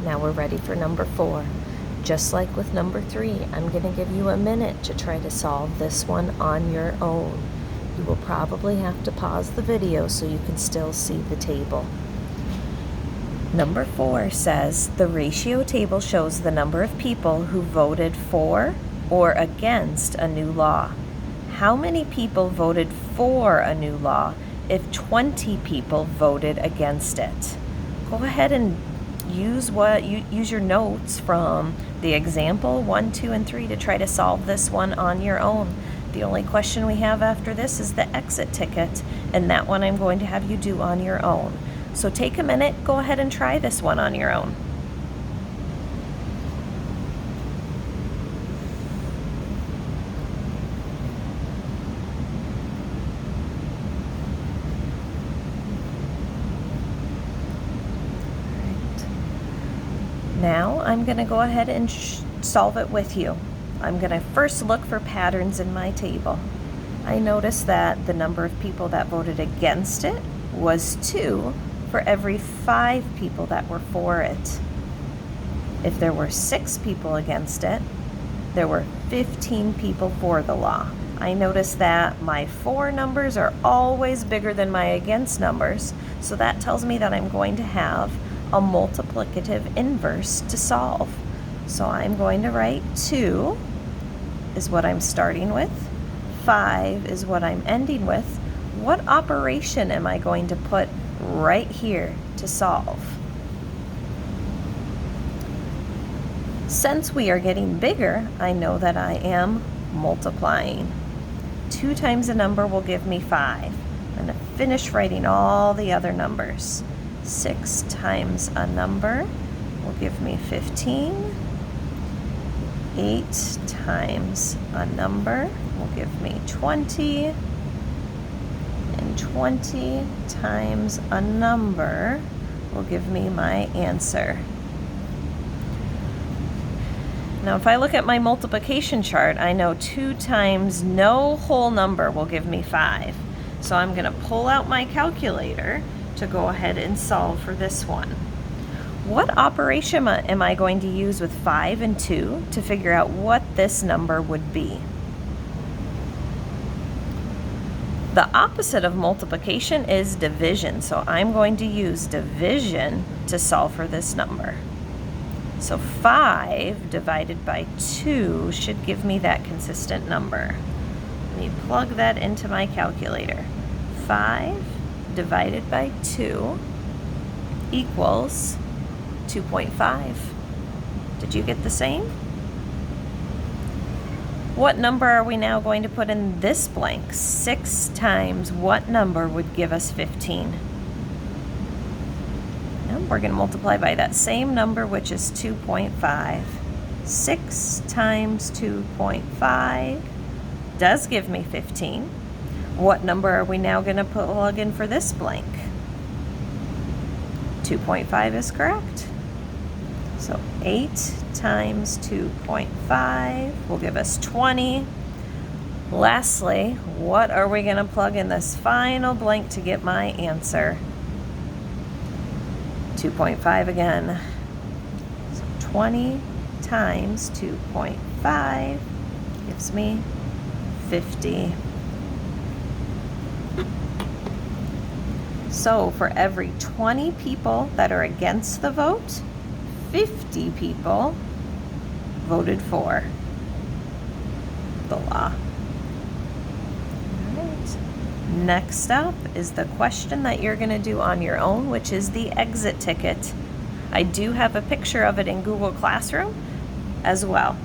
Now we're ready for number 4. Just like with number 3, I'm going to give you a minute to try to solve this one on your own. You will probably have to pause the video so you can still see the table. Number 4 says, the ratio table shows the number of people who voted for or against a new law. How many people voted for a new law if 20 people voted against it? Go ahead and use your notes from the example 1, 2, and 3 to try to solve this one on your own. The only question we have after this is the exit ticket, and that one I'm going to have you do on your own. So take a minute, go ahead and try this one on your own. Now I'm going to go ahead and solve it with you. I'm going to first look for patterns in my table. I noticed that the number of people that voted against it was 2 for every 5 people that were for it. If there were 6 people against it, there were 15 people for the law. I noticed that my for numbers are always bigger than my against numbers, so that tells me that I'm going to have a multiplicative inverse to solve. So I'm going to write 2 is what I'm starting with, 5 is what I'm ending with. What operation am I going to put right here to solve? Since we are getting bigger, I know that I am multiplying. 2 times a number will give me 5. I'm going to finish writing all the other numbers. 6 times a number will give me 15. 8 times a number will give me 20. And 20 times a number will give me my answer. Now if I look at my multiplication chart, I know 2 times no whole number will give me 5. So I'm going to pull out my calculator to go ahead and solve for this one. What operation am I going to use with 5 and 2 to figure out what this number would be? The opposite of multiplication is division, so I'm going to use division to solve for this number. So 5 divided by 2 should give me that consistent number. Let me plug that into my calculator. 5 divided by 2 equals 2.5. Did you get the same? What number are we now going to put in this blank? 6 times what number would give us 15? And we're going to multiply by that same number, which is 2.5. 6 times 2.5 does give me 15. What number are we now going to plug in for this blank? 2.5 is correct. So 8 times 2.5 will give us 20. Lastly, what are we going to plug in this final blank to get my answer? 2.5 again. So 20 times 2.5 gives me 50. So for every 20 people that are against the vote, 50 people voted for the law. All right. Next up is the question that you're going to do on your own, which is the exit ticket. I do have a picture of it in Google Classroom as well.